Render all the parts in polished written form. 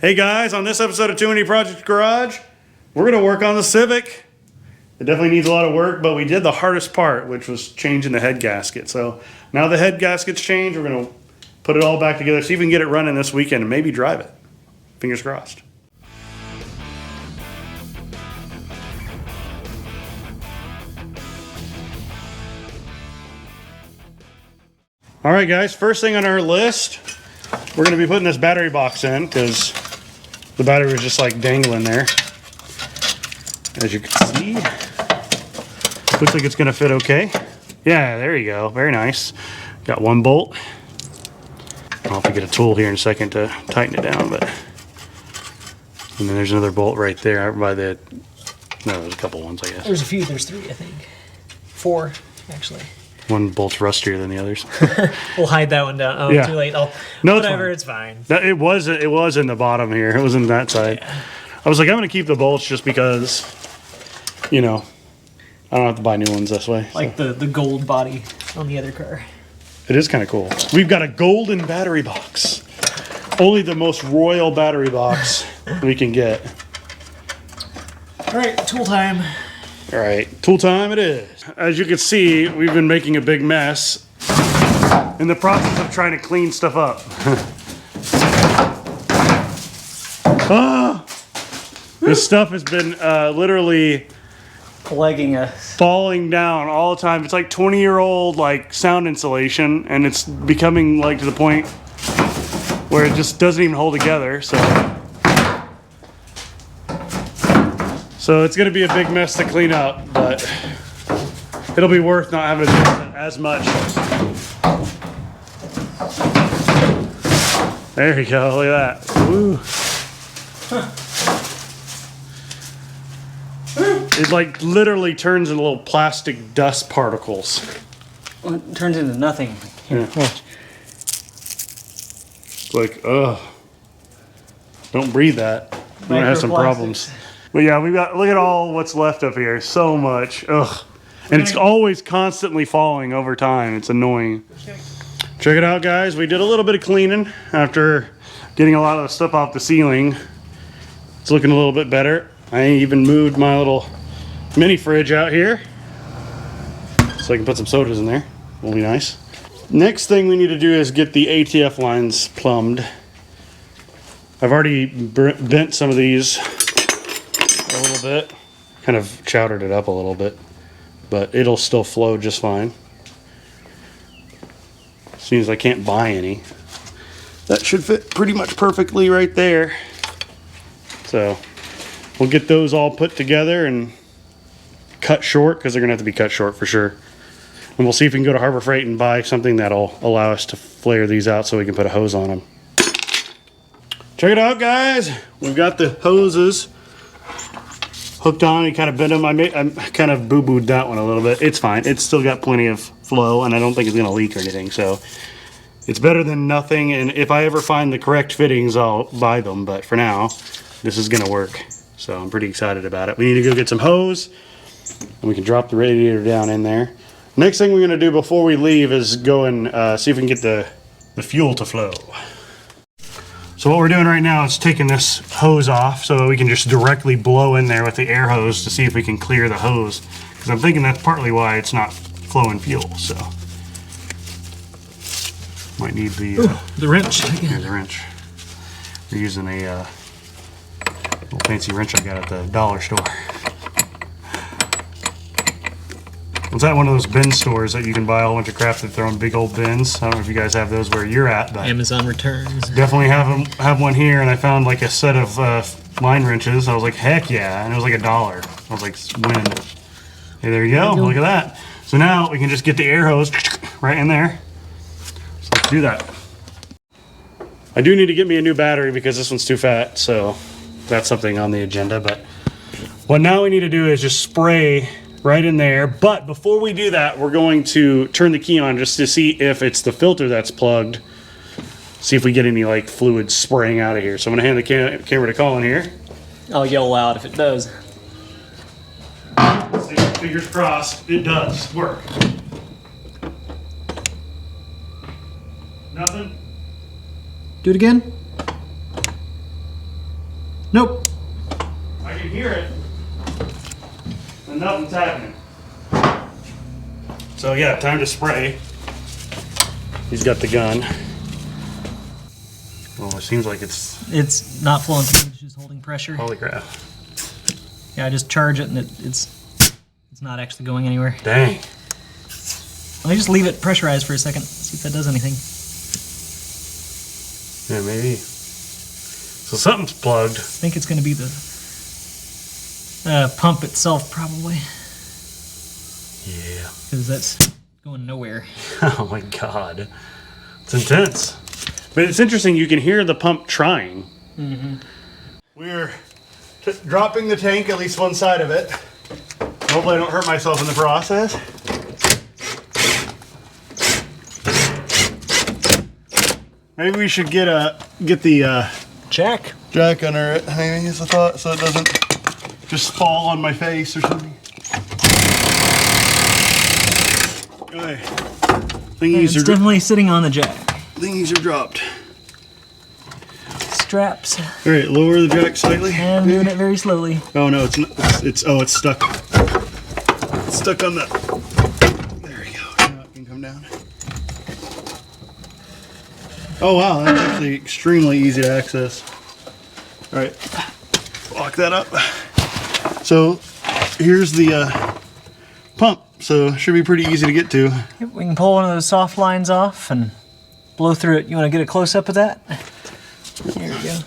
Hey guys, on this episode of Too Many Project Garage, we're gonna work on the Civic. It definitely needs a lot of work, but we did the hardest part, which was changing the head gasket. So now the head gasket's changed, we're gonna put it all back together, see if we can get it running this weekend and maybe drive it. Fingers crossed. All right guys, first thing on our list, we're gonna be putting this battery box in because the battery was just like dangling there. As you can see, looks like it's gonna fit okay. Yeah, there you go, very nice. Got one bolt. I'll have to get a tool here in a second to tighten it down, but. And then there's another bolt right there by the, no, there's a couple ones I guess. There's a few, there's 3 I think. 4, actually. One bolt's rustier than the others. We'll hide that one down. Oh, yeah. Too late. No, whatever, it's fine. It was in the bottom here. It was in that side. Yeah. I was like, I'm gonna keep the bolts just because, you know, I don't have to buy new ones this way. Like so. the gold body on the other car. It is kind of cool. We've got a golden battery box. Only the most royal battery box we can get. All right, tool time. All right, tool time it is. As you can see, we've been making a big mess in the process of trying to clean stuff up. This stuff has been literally plaguing us, falling down all the time. It's like 20-year-old like sound insulation, and it's becoming like to the point where it just doesn't even hold together. So it's gonna be a big mess to clean up, but it'll be worth not having to do it as much. There you go, look at that. Woo. It like literally turns into little plastic dust particles. Well, it turns into nothing. Yeah. Like, ugh. Don't breathe that. We're gonna have some problems. But yeah, we've got, look at all what's left up here. So much. Ugh. And it's always constantly falling over time. It's annoying. Check it out, guys. We did a little bit of cleaning after getting a lot of the stuff off the ceiling. It's looking a little bit better. I even moved my little mini fridge out here so I can put some sodas in there. Will be nice. Next thing we need to do is get the ATF lines plumbed. I've already bent some of these a little bit, kind of chowdered it up a little bit, but it'll still flow just fine. Seems as I can't buy any. That should fit pretty much perfectly right there. So we'll get those all put together and cut short, because they're gonna have to be cut short for sure. And we'll see if we can go to Harbor Freight and buy something that'll allow us to flare these out so we can put a hose on them. Check it out, guys. We've got the hoses hooked on. You kind of bent them. I kind of boo-booed that one a little bit. It's fine. It's still got plenty of flow, and I don't think it's gonna leak or anything. So it's better than nothing. And if I ever find the correct fittings, I'll buy them. But for now, this is gonna work. So I'm pretty excited about it. We need to go get some hose, and we can drop the radiator down in there. Next thing we're gonna do before we leave is go and see if we can get the fuel to flow. So what we're doing right now is taking this hose off so that we can just directly blow in there with the air hose to see if we can clear the hose. Because I'm thinking that's partly why it's not flowing fuel, so. Might need the wrench. Here's the wrench. We're using a little fancy wrench I got at the dollar store. It's at one of those bin stores that you can buy a whole bunch of crap that throw in big old bins. I don't know if you guys have those where you're at, but Amazon returns. Definitely have one here, and I found like a set of line wrenches. I was like, heck yeah, and it was like $1. I was like, win. Hey, there you go. Look at that. So now we can just get the air hose right in there. So let's do that. I do need to get me a new battery because this one's too fat, so that's something on the agenda. But what now we need to do is just spray right in there. But before we do that, we're going to turn the key on just to see if it's the filter that's plugged. See if we get any like fluid spraying out of here. So I'm gonna hand the camera to Colin here. I'll yell loud if it does. Fingers crossed, it does work. Nothing? Do it again. Nope. I can hear it, and nothing's happening. So yeah, time to spray. He's got the gun. Oh, it seems like It's not flowing through, it's just holding pressure. holy crap. Yeah, I just charge it and it's not actually going anywhere. Dang. Let me just leave it pressurized for a second, see if that does anything. Yeah, maybe. So something's plugged. I think it's going to be the pump itself, probably. Yeah. Because that's going nowhere. Oh my god. It's intense. But it's interesting, you can hear the pump trying. Mm-hmm. We're dropping the tank, at least one side of it. Hopefully I don't hurt myself in the process. Maybe we should get the Jack. jack under it, maybe is the thought, so it doesn't just fall on my face or something. Okay. It's definitely sitting on the jack. Thingies are dropped. Straps. All right, lower the jack slightly. And I'm doing it very slowly. Oh no, it's not. It's stuck. It's stuck on the. There we go. Now it can come down. Oh wow, that's actually extremely easy to access. All right, lock that up. So here's the pump. So it should be pretty easy to get to. Yep, we can pull one of those soft lines off and blow through it. You want to get a close up of that? Here we go.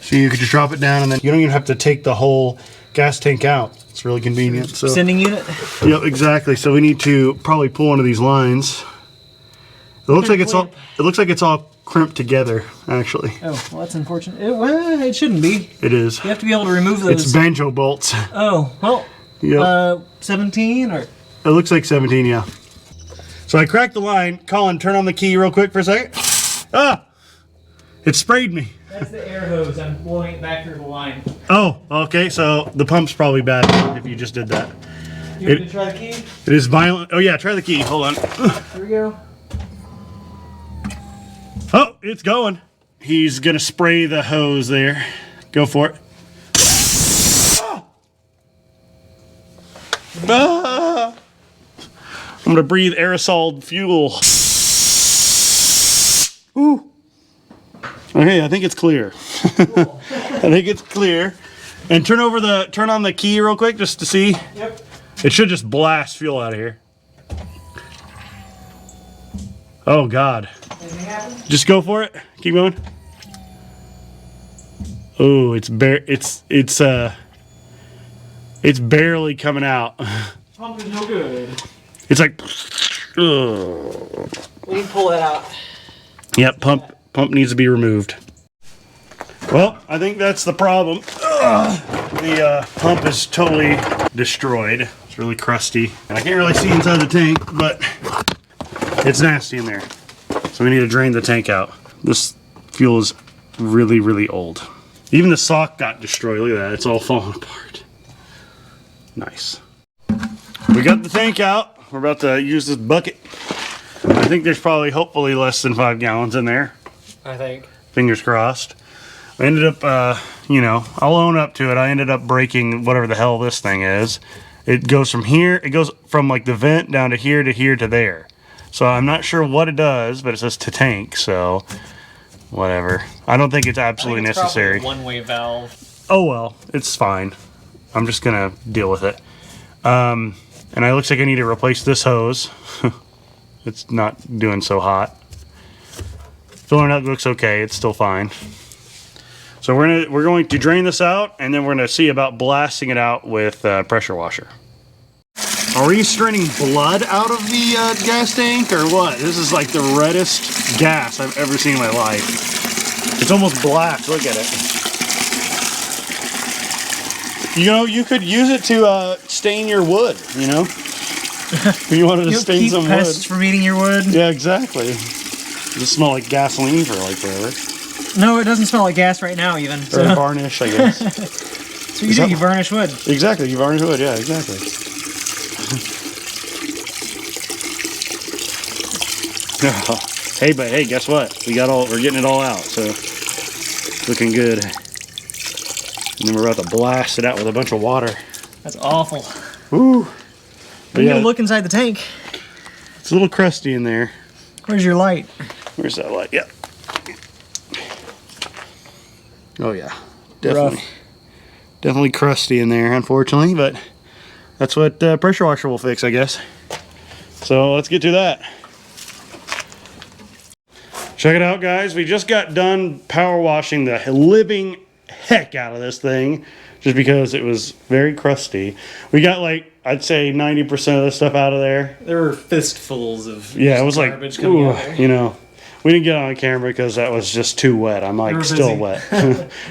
So you could just drop it down, and then you don't even have to take the whole gas tank out. It's really convenient. So sending unit. Yep, exactly. So we need to probably pull one of these lines. It looks like it's all. It looks like it's all crimped together, actually. Oh, well, that's unfortunate. It shouldn't be. It is. You have to be able to remove those. It's banjo bolts. Oh, well. Yep. 17 or. It looks like 17, yeah. So I cracked the line. Colin, turn on the key real quick for a second. Ah! It sprayed me. That's the air hose. I'm blowing it back through the line. Oh, okay. So the pump's probably bad if you just did that. You want me to try the key? It is violent. Oh yeah, try the key. Hold on. Here we go. Oh, it's going. He's gonna spray the hose there. Go for it. Ah! I'm gonna breathe aerosol fuel. Ooh. Okay, I think it's clear. Cool. I think it's clear. And turn on the key real quick just to see. Yep. It should just blast fuel out of here. Oh God. Anything happen? Just go for it. Keep going. Oh, it's barely coming out. Pump is no good. It's like. We can pull that out. Yep, pump needs to be removed. Well, I think that's the problem. The pump is totally destroyed. It's really crusty. And I can't really see inside the tank, but it's nasty in there. So we need to drain the tank out. This fuel is really, really old. Even the sock got destroyed. Look at that. It's all falling apart. Nice. We got the tank out. We're about to use this bucket. I think there's probably, hopefully, less than 5 gallons in there. I think. Fingers crossed. I ended up, I'll own up to it. I ended up breaking whatever the hell this thing is. It goes from here, it goes from like the vent down to here to there. So I'm not sure what it does, but it says to tank, so whatever. I don't think it's absolutely necessary. Probably a one-way valve. Oh well, it's fine. I'm just gonna deal with it. And it looks like I need to replace this hose. It's not doing so hot. Filling out looks okay. It's still fine. So we're going to drain this out, and then we're going to see about blasting it out with pressure washer. Are we straining blood out of the gas tank or what? This is like the reddest gas I've ever seen in my life. It's almost black. Look at it. You know, you could use it to stain your wood, you know? If you wanted to stain some wood. Pests from eating your wood. Yeah, exactly. It just smell like gasoline for like forever. No, it doesn't smell like gas right now even. So. Or varnish, I guess. So you do, you varnish wood. Exactly, you varnish wood, yeah, exactly. Hey, guess what? We're getting it all out, so looking good. And then we're about to blast it out with a bunch of water. That's awful. Ooh. You gotta look inside the tank. It's a little crusty in there. Where's your light? Where's that light? Yeah. Oh yeah, definitely. Rough. Definitely crusty in there, unfortunately, but that's what pressure washer will fix, I guess. So let's get to that. Check it out, guys. We just got done power washing the living heck out of this thing just because it was very crusty. We got like, I'd say 90% of the stuff out of there. There were fistfuls of Yeah, it was like, garbage coming ooh, out there. you know, we didn't get it on camera because that was just too wet. I'm like still wet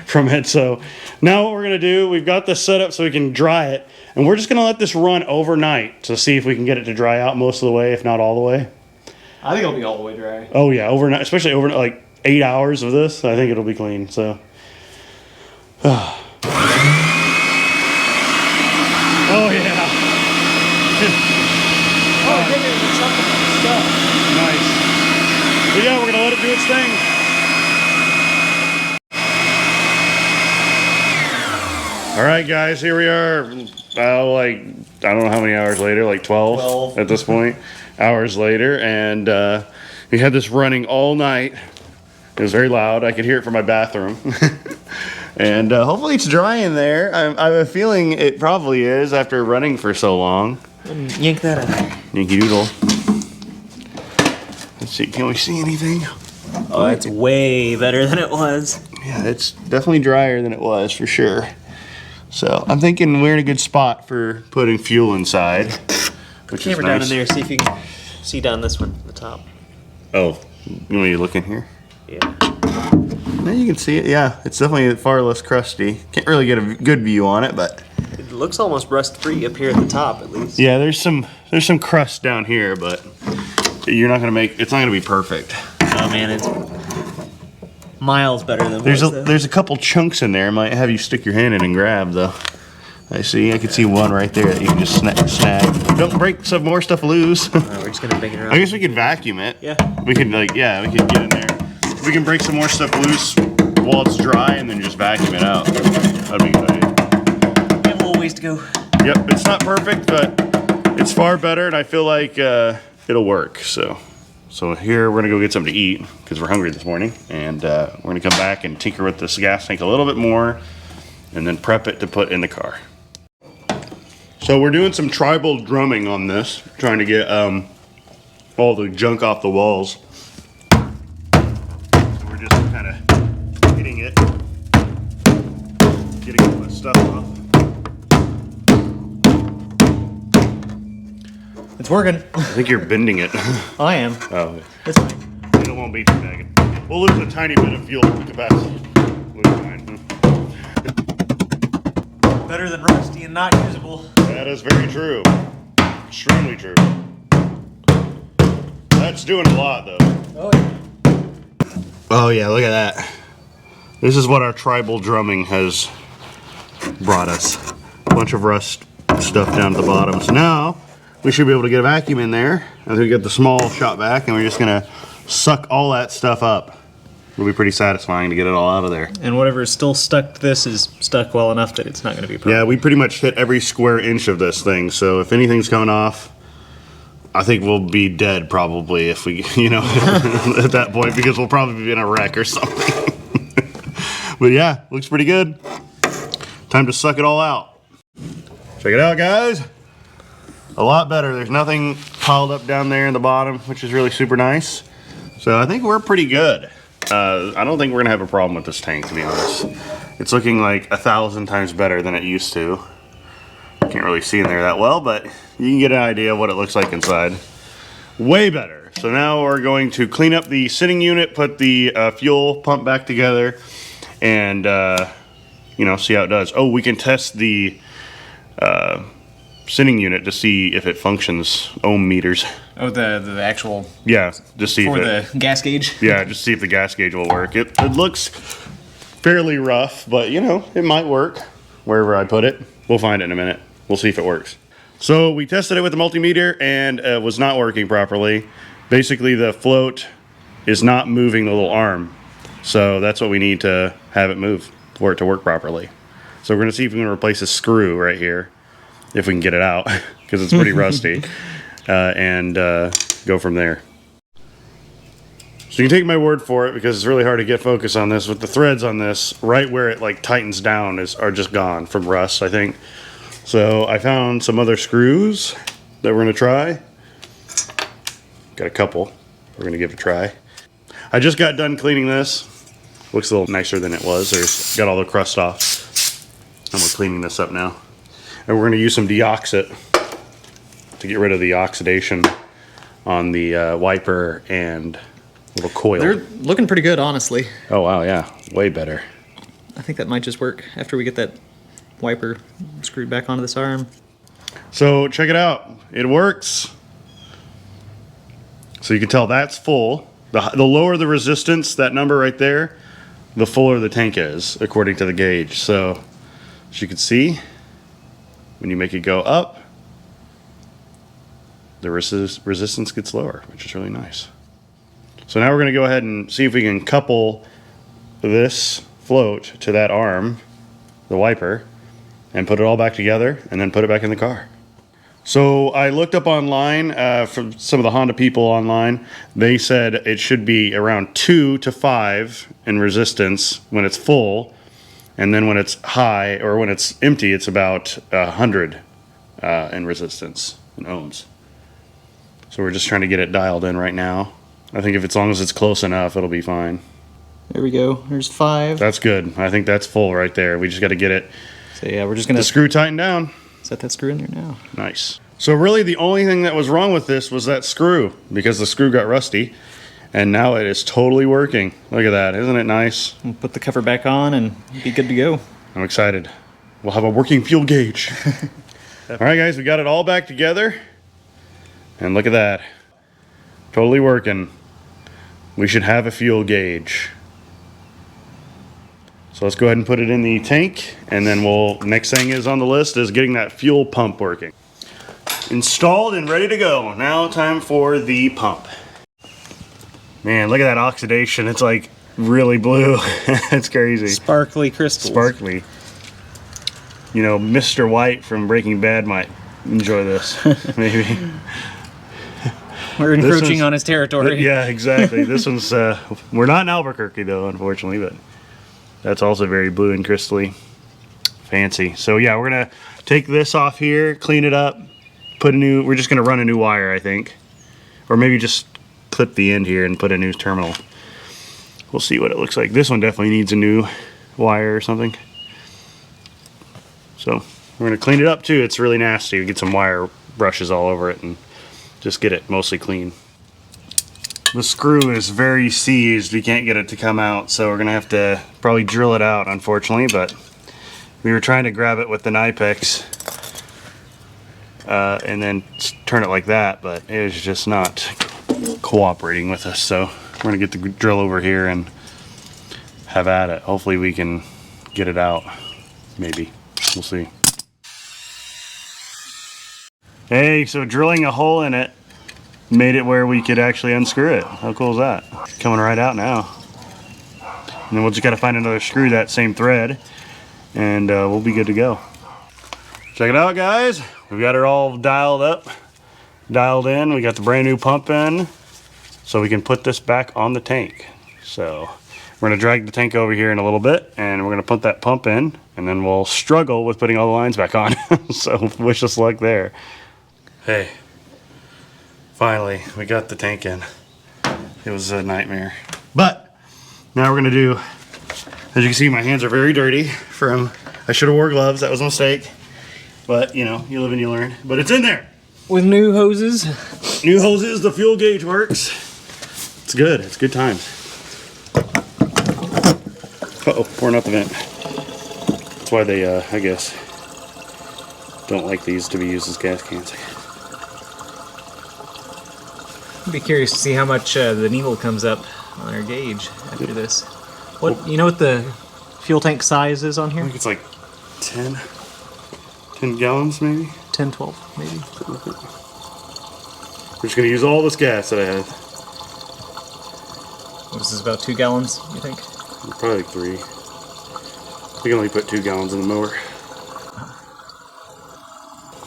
from it. So now what we're going to do, we've got this set up so we can dry it. And we're just going to let this run overnight to see if we can get it to dry out most of the way, if not all the way. I think it'll be all the way dry. Oh yeah, overnight, especially overnight, like 8 hours of this, I think it'll be clean. So. Oh yeah. Oh, give me the stuff. Nice. But yeah, we're gonna let it do its thing. All right, guys, here we are. Like, I don't know how many hours later, like 12 at this point. Hours later, and we had this running all night. It was very loud. I could hear it from my bathroom. And hopefully it's dry in there. I have a feeling it probably is after running for so long. Yank that out. Yankee Doodle. Let's see, can we see anything? Oh, it's way better than it was. Yeah, it's definitely drier than it was for sure. So I'm thinking we're in a good spot for putting fuel inside. Which Camera is down nice. in there, see if you can see down this one, the top. Oh, you want me to look in here? Yeah. No, you can see it. Yeah, it's definitely far less crusty. Can't really get a good view on it, but It looks almost rust-free up here at the top, at least. yeah, there's some crust down here, but you're not gonna make. It's not gonna be perfect. Oh man, it's miles better than There's a couple chunks in there. Might have you stick your hand in and grab though. I can see one right there that you can just snag. Don't break some more stuff loose. We're just gonna bang it around. I guess we could vacuum it. Yeah. We could we could get in there. We can break some more stuff loose while it's dry and then just vacuum it out. That'd be a good idea. We have a little ways to go. Yep, it's not perfect, but it's far better, and I feel like it'll work. So here we're gonna go get something to eat because we're hungry this morning, and we're gonna come back and tinker with this gas tank a little bit more, and then prep it to put in the car. So we're doing some tribal drumming on this, trying to get all the junk off the walls. We're just kind of hitting it, getting all that stuff off. It's working. I think you're bending it. I am. Oh, It's fine. it won't be too bad. We'll lose a tiny bit of fuel capacity. We'll be fine. Better than rusty and not usable. That is very true. Extremely true. That's doing a lot, though. Oh yeah. Oh, yeah, look at that. This is what our tribal drumming has brought us. A bunch of rust stuff down at the bottom. So now we should be able to get a vacuum in there. I think we get the small shot back, and we're just going to suck all that stuff up. It'll be pretty satisfying to get it all out of there. And whatever is still stuck to this is stuck well enough that it's not going to be perfect. Yeah, we pretty much hit every square inch of this thing. So if anything's coming off, I think we'll be dead probably if we, at that point, because we'll probably be in a wreck or something. But yeah, looks pretty good. Time to suck it all out. Check it out, guys. A lot better. There's nothing piled up down there in the bottom, which is really super nice. So I think we're pretty good. I don't think we're gonna have a problem with this tank, to be honest. It's looking like 1,000 times better than it used to. Can't really see in there that well, but you can get an idea of what it looks like inside. Way better. So now we're going to clean up the sitting unit, put the fuel pump back together, and see how it does. Oh, we can test the sitting unit to see if it functions. Ohm meters. Oh, the actual Yeah, just see for if the gas gauge. Yeah, just see if the gas gauge will work. It looks fairly rough, but it might work wherever I put it. We'll find it in a minute. We'll see if it works. So we tested it with the multimeter and it was not working properly. Basically, the float is not moving the little arm. So that's what we need to have it move for it to work properly. So we're gonna see if we can replace a screw right here, if we can get it out, because it's pretty rusty, and go from there. So you can take my word for it, because it's really hard to get focus on this. With the threads on this, right where it like tightens down are just gone from rust, I think. So I found some other screws that we're gonna try. Got a couple. We're gonna give it a try. I just got done cleaning this. Looks a little nicer than it was. There's got all the crust off. And we're cleaning this up now. And we're gonna use some deoxit to get rid of the oxidation on the wiper and little coil. They're looking pretty good, honestly. Oh wow, yeah, way better. I think that might just work after we get that wiper screwed back onto this arm. So check it out, it works. So you can tell that's full. The lower the resistance, that number right there, the fuller the tank is, according to the gauge. So as you can see, when you make it go up, the resistance gets lower, which is really nice. So now we're gonna go ahead and see if we can couple this float to that arm, the wiper, and put it all back together and then put it back in the car. So I looked up online from some of the Honda people online. They said it should be around 2 to 5 in resistance when it's full, and then when it's high or when it's empty, it's about 100 in resistance in ohms. So we're just trying to get it dialed in right now. I think as long as it's close enough, it'll be fine. There we go. There's 5. That's good. I think that's full right there. We just got to get it. So yeah, we're just gonna The screw tightened down. set that screw in there now. Nice. So really the only thing that was wrong with this was that screw, because the screw got rusty, and now it is totally working. Look at that. Isn't it nice? We'll put the cover back on and be good to go. I'm excited. We'll have a working fuel gauge. All right, guys, we got it all back together. And look at that. Totally working. We should have a fuel gauge. So let's go ahead and put it in the tank, and then next thing is on the list is getting that fuel pump working. Installed and ready to go. Now time for the pump. Man, look at that oxidation. It's like really blue. It's crazy. Sparkly crystals. Sparkly. You know, Mr. White from Breaking Bad might enjoy this, maybe. We're encroaching on his territory. Yeah, exactly. This one's, we're not in Albuquerque though, unfortunately, but that's also very blue and crystally. Fancy. So yeah, we're gonna take this off here, clean it up, we're just gonna run a new wire, I think. Or maybe just clip the end here and put a new terminal. We'll see what it looks like. This one definitely needs a new wire or something. So we're gonna clean it up too. It's really nasty. We get some wire brushes all over it and just get it mostly clean. The screw is very seized. We can't get it to come out, so we're gonna have to probably drill it out, unfortunately, but we were trying to grab it with the Nipex and then turn it like that, but it was just not cooperating with us. So we're gonna get the drill over here and have at it. Hopefully we can get it out. Maybe. We'll see. Hey, so drilling a hole in it made it where we could actually unscrew it. How cool is that? Coming right out now. And then we'll just gotta find another screw, that same thread, and we'll be good to go. Check it out, guys. We've got it all dialed up, dialed in. We got the brand new pump in, so we can put this back on the tank. So we're gonna drag the tank over here in a little bit, and we're gonna put that pump in, and then we'll struggle with putting all the lines back on. So wish us luck there. Hey, finally, we got the tank in. It was a nightmare. But now we're gonna do, as you can see, my hands are very dirty I should have wore gloves, that was a mistake. But, you know, you live and you learn. But it's in there. With new hoses. New hoses, the fuel gauge works. It's good, it's good times. Uh-oh, pouring out the vent. That's why they, I guess, don't like these to be used as gas cans. I'd be curious to see how much the needle comes up on our gauge after this. You know what the fuel tank size is on I here? think it's like 10 gallons maybe? 10, 12 maybe. We're just gonna use all this gas that I have. This is about 2 gallons, you think? Probably like 3. We can only put 2 gallons in the mower.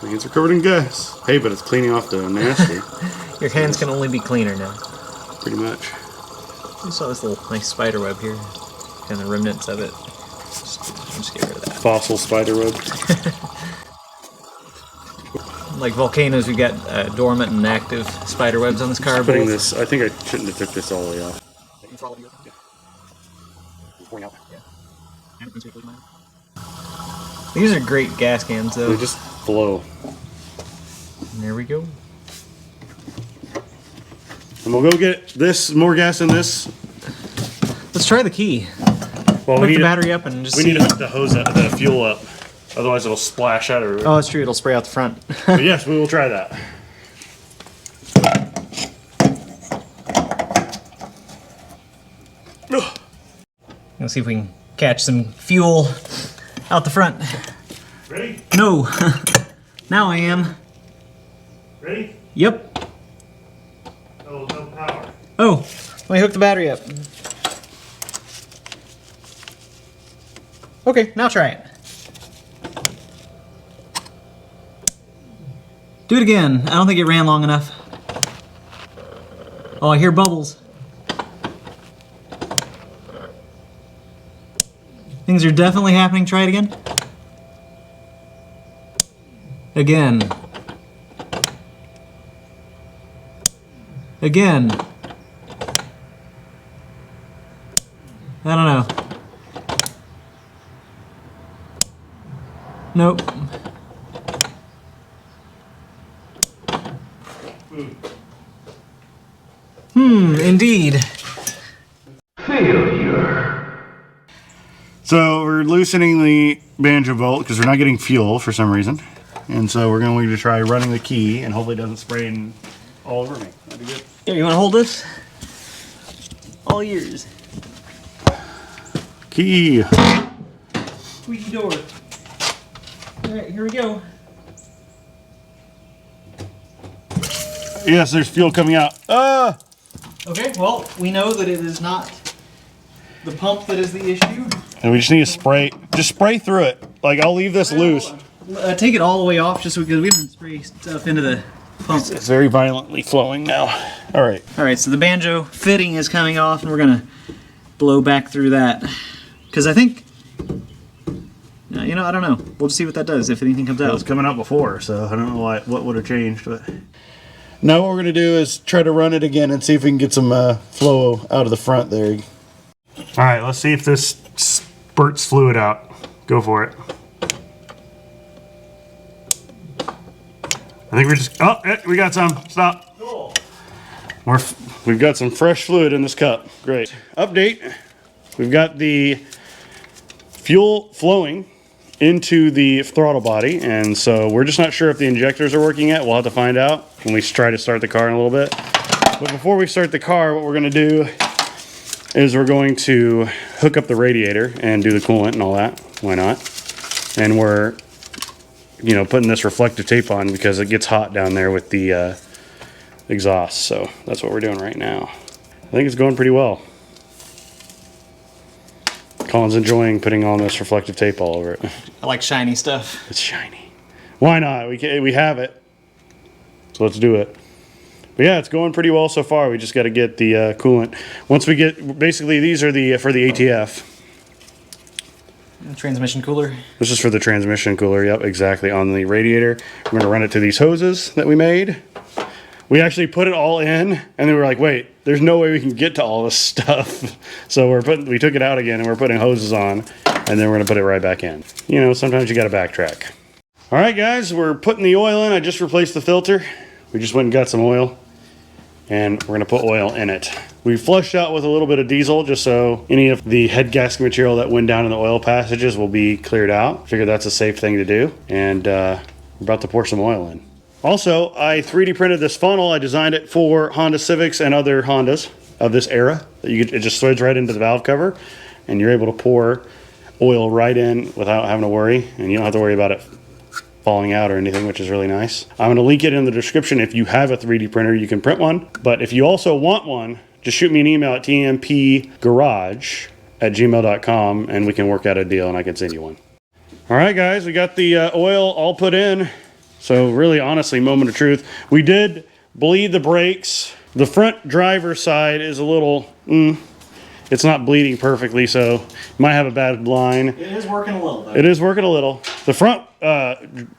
My hands are covered in gas. Hey, but it's cleaning off the nasty. Your hands can only be cleaner now. Pretty much. You saw this little nice spider web here. And the remnants of it. Just get rid of that. Fossil spider web. Like volcanoes, we got dormant and active spider webs on this car. Putting this, I think I shouldn't have took this all the way off. These are great gas cans, though. They just flow. And there we go. And we'll go get this, more gas in this. Let's try the key. Well, Hook the battery up and just we see. need to hook the hose up, the fuel up. Otherwise it'll splash out everywhere. Oh, that's true. It'll spray out the front. But yes, we will try that. Let's see if we can catch some fuel out the front. Ready? No. Now I am. Ready? Yep. Oh, no power. Oh, let me hook the battery up. Okay, now try it. Do it again. I don't think it ran long enough. Oh, I hear bubbles. Things are definitely happening. Try it again. Again. Again. I don't know. Nope. Indeed. So we're loosening the banjo bolt because we're not getting fuel for some reason. And so we're going to try running the key and hopefully it doesn't spray all over me. That'd be good. Here, you want to hold this? All yours. Key. Squeaky door. Alright, here we go. Yes, there's fuel coming out. Ah! Okay, well, we know that it is not the pump that is the issue. And we just need to spray. Just spray through it. Like, I'll leave this loose. Take it all the way off just because we haven't sprayed stuff into the pump. It's very violently flowing now. All right. Alright, so the banjo fitting is coming off and we're going to blow back through that. Because I think, you know, I don't know. We'll just see what that does if anything comes It was out. coming out before, so I don't know what would have changed. But now what we're going to do is try to run it again and see if we can get some flow out of the front there. All right, let's see if this spurts fluid out. Go for it. I think we're just, we got some. Stop. Cool. We've got some fresh fluid in this cup. Great. Update. We've got the fuel flowing into the throttle body, and so we're just not sure if the injectors are working yet. We'll have to find out when we try to start the car in a little bit. But before we start the car, what we're going to do is we're going to hook up the radiator and do the coolant and all that. Why not? And we're, you know, putting this reflective tape on because it gets hot down there with the exhaust. So that's what we're doing right now. I think it's going pretty well. Colin's enjoying putting on this reflective tape all over it. I like shiny stuff. It's shiny. Why not? We have it. So let's do it. But yeah, it's going pretty well so far. We just got to get the coolant. Once we get, basically these are the for the ATF. Transmission cooler. This is for the transmission cooler. Yep, exactly. On the radiator, we're going to run it to these hoses that we made. We actually put it all in, and then we were like, wait, there's no way we can get to all this stuff. So we took it out again, and we're putting hoses on, and then we're going to put it right back in. You know, sometimes you got to backtrack. All right, guys, we're putting the oil in. I just replaced the filter. We just went and got some oil, and we're going to put oil in it. We flushed out with a little bit of diesel just so any of the head gasket material that went down in the oil passages will be cleared out. Figured that's a safe thing to do, and we're about to pour some oil in. Also, I 3D printed this funnel. I designed it for Honda Civics and other Hondas of this era. It just threads right into the valve cover, and you're able to pour oil right in without having to worry, and you don't have to worry about it falling out or anything, which is really nice. I'm going to link it in the description. If you have a 3D printer, you can print one. But if you also want one, just shoot me an email at tmpgarage @gmail.com and we can work out a deal and I can send you one. All right, guys, we got the oil all put in. So really, honestly, moment of truth. We did bleed the brakes. The front driver's side is a little, it's not bleeding perfectly, so you might have a bad line. It is working a little, though. It is working a little. The front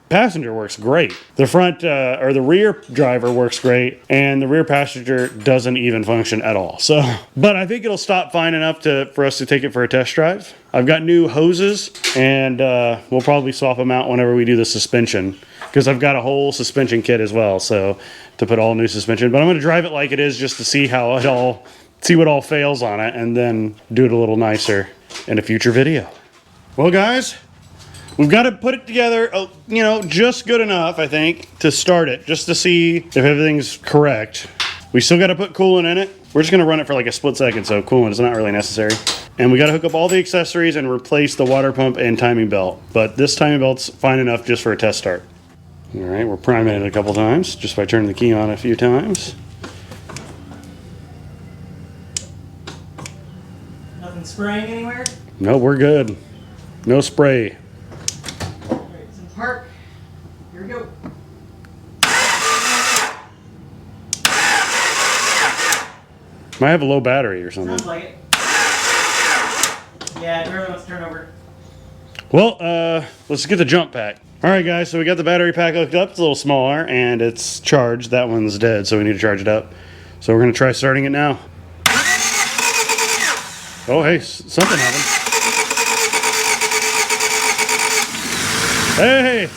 passenger works great. The front, or the rear driver works great, and the rear passenger doesn't even function at all. So, but I think it'll stop fine enough for us to take it for a test drive. I've got new hoses, and we'll probably swap them out whenever we do the suspension, because I've got a whole suspension kit as well, so to put all new suspension. But I'm going to drive it like it is just to see how it all, see what all fails on it, and then do it a little nicer in a future video. Well, guys, we've got to put it together, you know, just good enough, I think, to start it, just to see if everything's correct. We still got to put coolant in it. We're just going to run it for like a split second, so coolant is not really necessary. And we got to hook up all the accessories and replace the water pump and timing belt. But this timing belt's fine enough just for a test start. All right, we're priming it a couple times just by turning the key on a few times. Nothing spraying anywhere? No, we're good. No spray. Alright, it's in park. Here we go. Might have a low battery or something. Sounds like it. Yeah, André wants to turn over. Well, let's get the jump pack. All right, guys, so we got the battery pack hooked up. It's a little smaller, and it's charged. That one's dead, so we need to charge it up. So we're going to try starting it now. Oh, hey, something happened. Hey,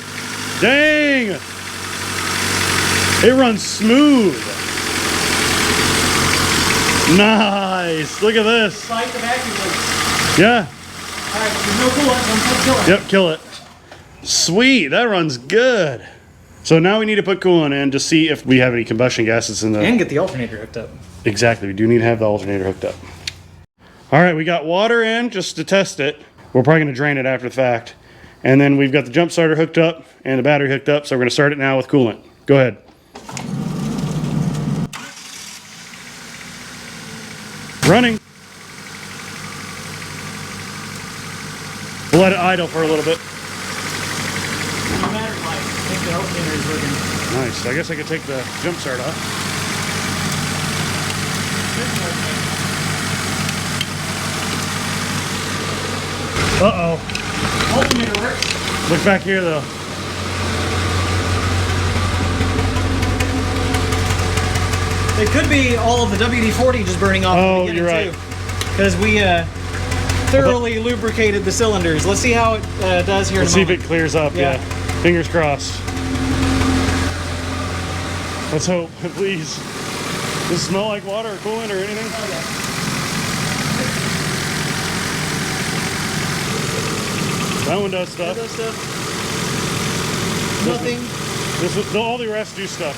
dang! It runs smooth. Nice. Look at this. Spike the vacuum leaks. Yeah. Alright, there's no coolant, so I'm going to kill it. Yep, kill it. Sweet, that runs good. So now we need to put coolant in to see if we have any combustion gases in the... And get the alternator hooked up. Exactly, we do need to have the alternator hooked up. All right, we got water in just to test it. We're probably going to drain it after the fact. And then we've got the jump starter hooked up and the battery hooked up, so we're going to start it now with coolant. Go ahead. Running. We'll let it idle for a little bit. No matter what, I think the alternator is working. Nice. I guess I could take the jump start off. Uh-oh. Alternator works. Look back here, though. It could be all of the WD-40 just burning off. Oh, you're right. Because we thoroughly lubricated the cylinders. Let's see how it does here Let's in see a moment. if it clears up, yeah. Fingers crossed. Let's hope, please. Does it smell like water or coolant or anything? Oh, yeah. That one does stuff. That does stuff. Nothing. All the rest do stuff.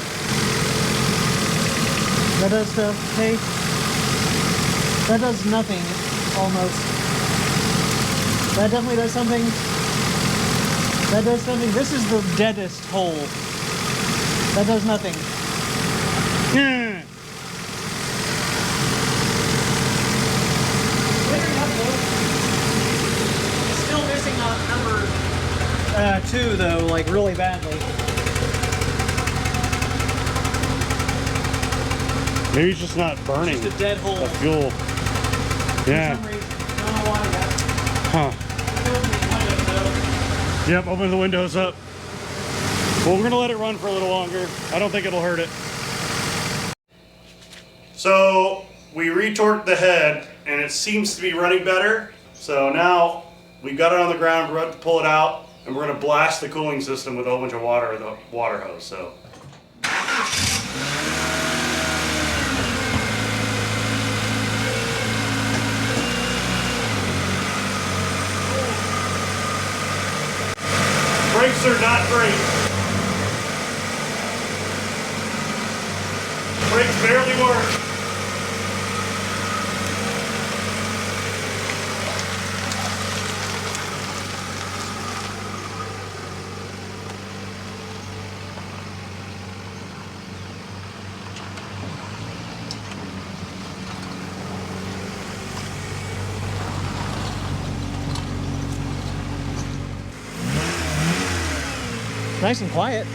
That does stuff. Hey. That does nothing, almost. That definitely does something. That does something. This is the deadest hole. That does nothing. Yeah. Still missing on number 2, though, like really badly. Maybe it's just not burning. Just a dead hole. The fuel. Yeah. For some reason. I don't know why that. Huh. Yep, open the windows up. Well, we're gonna let it run for a little longer. I don't think it'll hurt it. So we retorqued the head and it seems to be running better. So now we've got it on the ground, we're about to pull it out and we're gonna blast the cooling system with a whole bunch of water with a water hose. So. Brakes are not great. Brakes barely work. Nice and quiet.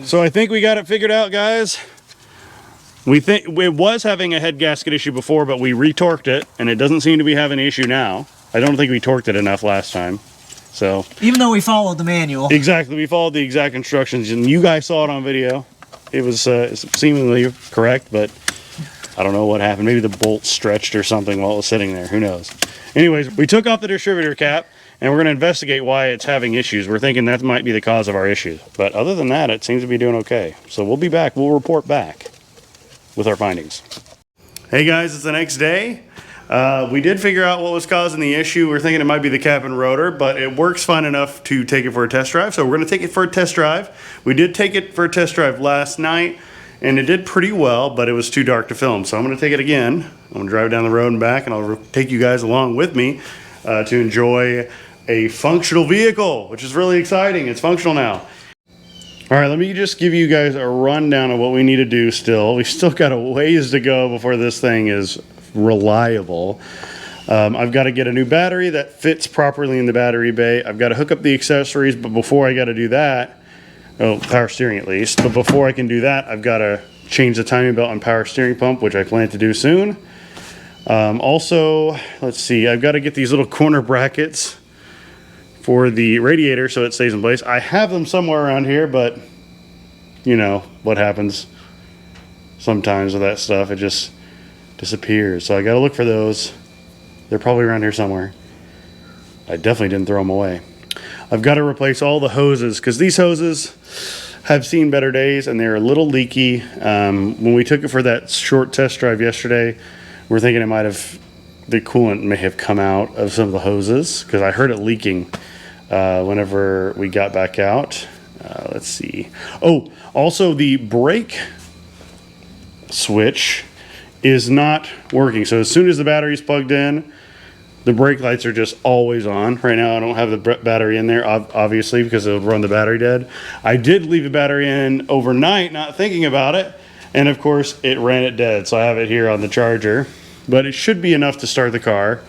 So I think we got it figured out, guys. We think it was having a head gasket issue before, but we retorqued it, and it doesn't seem to be having an issue now. I don't think we torqued it enough last time. So even though we followed the manual. Exactly, we followed the exact instructions, and you guys saw it on video. It was seemingly correct, but I don't know what happened. Maybe the bolt stretched or something while it was sitting there. Who knows? Anyways, we took off the distributor cap, and we're going to investigate why it's having issues. We're thinking that might be the cause of our issues. But other than that, it seems to be doing okay. So we'll be back. We'll report back with our findings. Hey guys, it's the next day. We did figure out what was causing the issue. We're thinking it might be the cap and rotor, but it works fine enough to take it for a test drive. So we're going to take it for a test drive. We did take it for a test drive last night, and it did pretty well, but it was too dark to film. So I'm going to take it again. I'm going to drive down the road and back, and I'll take you guys along with me to enjoy a functional vehicle, which is really exciting. It's functional now. All right, let me just give you guys a rundown of what we need to do still. We've still got a ways to go before this thing is reliable. I've got to get a new battery that fits properly in the battery bay. I've got to hook up the accessories, but before I got to do that, power steering at least, but before I can do that, I've got to change the timing belt and power steering pump, which I plan to do soon. Also, let's see, I've got to get these little corner brackets for the radiator so it stays in place. I have them somewhere around here, but you know what happens sometimes with that stuff. It just disappears. So I got to look for those. They're probably around here somewhere. I definitely didn't throw them away. I've got to replace all the hoses because these hoses have seen better days and they're a little leaky. When we took it for that short test drive yesterday, we're thinking the coolant may have come out of some of the hoses because I heard it leaking whenever we got back out. Let's see. Oh, also the brake switch is not working. So as soon as the battery's plugged in, the brake lights are just always on. Right now I don't have the battery in there, obviously, because it'll run the battery dead. I did leave the battery in overnight, not thinking about it, and of course it ran it dead. So I have it here on the charger, but it should be enough to start the car.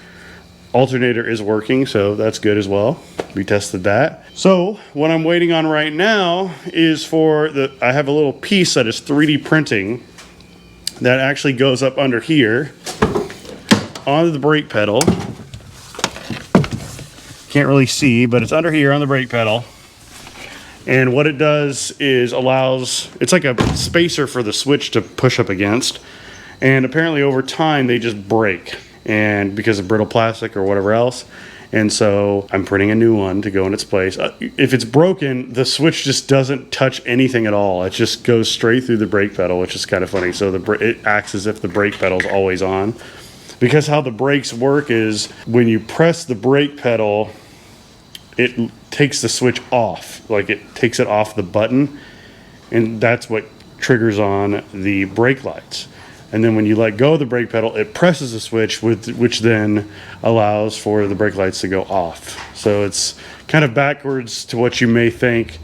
Alternator is working, so that's good as well. We tested that. So what I'm waiting on right now is I have a little piece that is 3D printing that actually goes up under here onto the brake pedal. Can't really see, but it's under here on the brake pedal. And what it does is it's like a spacer for the switch to push up against. And apparently over time they just break, and because of brittle plastic or whatever else. And so I'm printing a new one to go in its place. If it's broken, the switch just doesn't touch anything at all. It just goes straight through the brake pedal, which is kind of funny. So it acts as if the brake pedal's always on. Because how the brakes work is when you press the brake pedal, it takes the switch off. Like it takes it off the button, and that's what triggers on the brake lights. And then when you let go of the brake pedal, it presses the switch, which then allows for the brake lights to go off. So it's kind of backwards to what you may think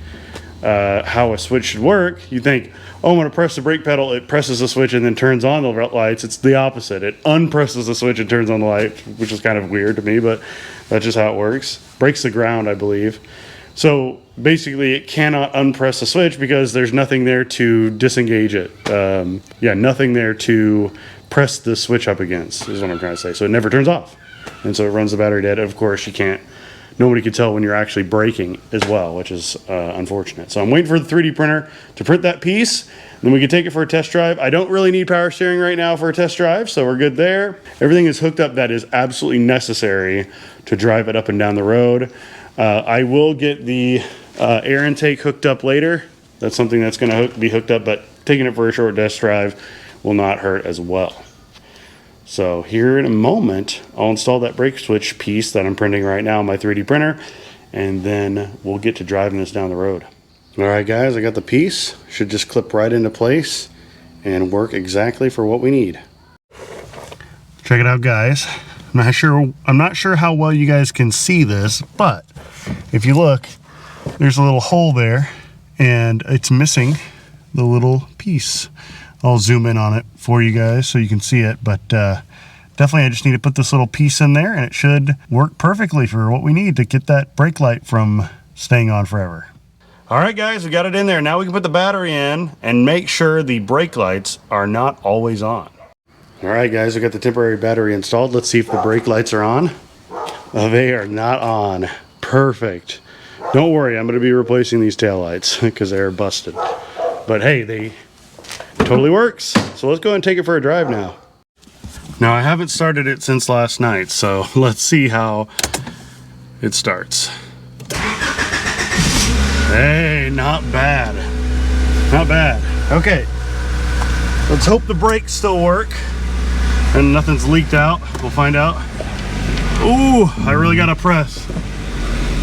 how a switch should work. You think, oh, I'm going to press the brake pedal, it presses the switch and then turns on the lights. It's the opposite. It unpresses the switch and turns on the light, which is kind of weird to me, but that's just how it works. Breaks the ground, I believe. So basically it cannot unpress the switch because there's nothing there to disengage it. Nothing there to press the switch up against is what I'm trying to say. So it never turns off. And so it runs the battery dead. Of course, nobody can tell when you're actually braking as well, which is unfortunate. So I'm waiting for the 3D printer to print that piece. Then we can take it for a test drive. I don't really need power steering right now for a test drive, so we're good there. Everything is hooked up that is absolutely necessary to drive it up and down the road. I will get the air intake hooked up later. That's something that's going to be hooked up, but taking it for a short test drive will not hurt as well. So here in a moment, I'll install that brake switch piece that I'm printing right now on my 3D printer, and then we'll get to driving this down the road. All right, guys, I got the piece. Should just clip right into place and work exactly for what we need. Check it out, guys. I'm not sure how well you guys can see this, but if you look, there's a little hole there and it's missing the little piece. I'll zoom in on it for you guys so you can see it, but definitely I just need to put this little piece in there and it should work perfectly for what we need to get that brake light from staying on forever. All right, guys, we got it in there. Now we can put the battery in and make sure the brake lights are not always on. All right, guys, we got the temporary battery installed. Let's see if the brake lights are on. Oh, they are not on. Perfect. Don't worry, I'm going to be replacing these taillights because they're busted. But hey, they totally works. So let's go ahead and take it for a drive now. Now, I haven't started it since last night, so let's see how it starts. Hey, not bad. Not bad. Okay. Let's hope the brakes still work and nothing's leaked out. We'll find out. Ooh, I really gotta press.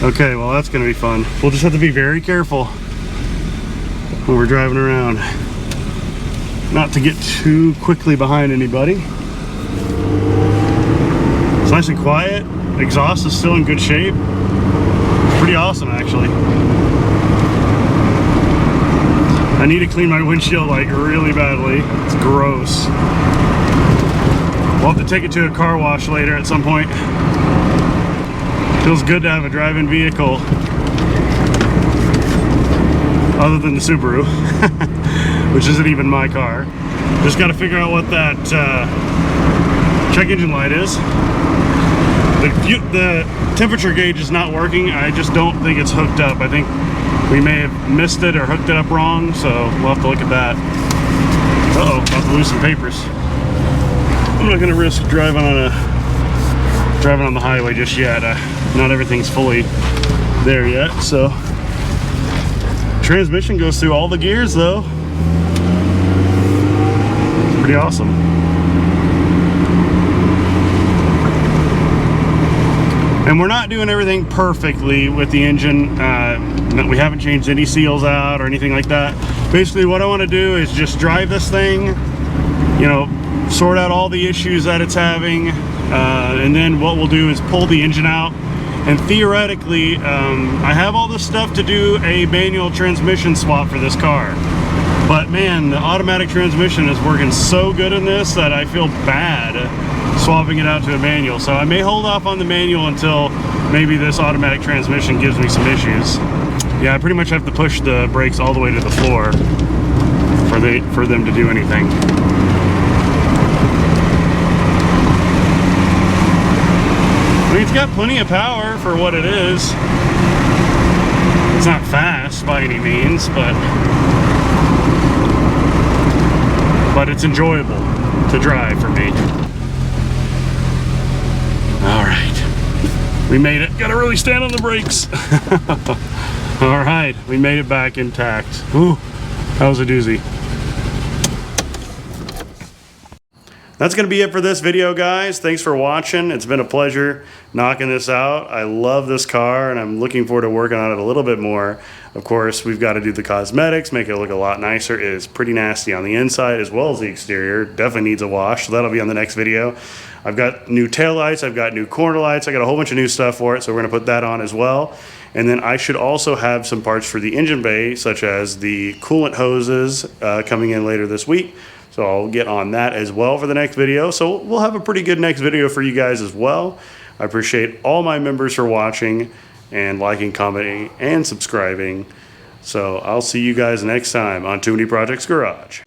Okay, well that's gonna be fun. We'll just have to be very careful when we're driving around. Not to get too quickly behind anybody. It's nice and quiet. Exhaust is still in good shape. It's pretty awesome, actually. I need to clean my windshield like really badly. It's gross. We'll have to take it to a car wash later at some point. Feels good to have a drive-in vehicle other than the Subaru, which isn't even my car. Just got to figure out what that check engine light is. The temperature gauge is not working. I just don't think it's hooked up. I think we may have missed it or hooked it up wrong, so we'll have to look at that. Uh-oh, about to lose some papers. I'm not gonna risk driving on the highway just yet. Not everything's fully there yet, so. Transmission goes through all the gears though. It's pretty awesome. And we're not doing everything perfectly with the engine. We haven't changed any seals out or anything like that. Basically what I want to do is just drive this thing, you know, sort out all the issues that it's having, and then what we'll do is pull the engine out. And theoretically, I have all this stuff to do a manual transmission swap for this car. But man, the automatic transmission is working so good in this that I feel bad swapping it out to a manual. So I may hold off on the manual until maybe this automatic transmission gives me some issues. Yeah, I pretty much have to push the brakes all the way to the floor for them to do anything. I mean, it's got plenty of power for what it is. It's not fast by any means, but it's enjoyable to drive for me. All right, we made it. Gotta really stand on the brakes. All right, we made it back intact. Ooh, that was a doozy. That's going to be it for this video, guys. Thanks for watching. It's been a pleasure knocking this out. I love this car, and I'm looking forward to working on it a little bit more. Of course, we've got to do the cosmetics, make it look a lot nicer. It is pretty nasty on the inside as well as the exterior. Definitely needs a wash, so that'll be on the next video. I've got new taillights. I've got new corner lights. I got a whole bunch of new stuff for it, so we're going to put that on as well. And then I should also have some parts for the engine bay, such as the coolant hoses coming in later this week. So I'll get on that as well for the next video. So we'll have a pretty good next video for you guys as well. I appreciate all my members for watching and liking, commenting, and subscribing. So I'll see you guys next time on Too Many Projects Garage.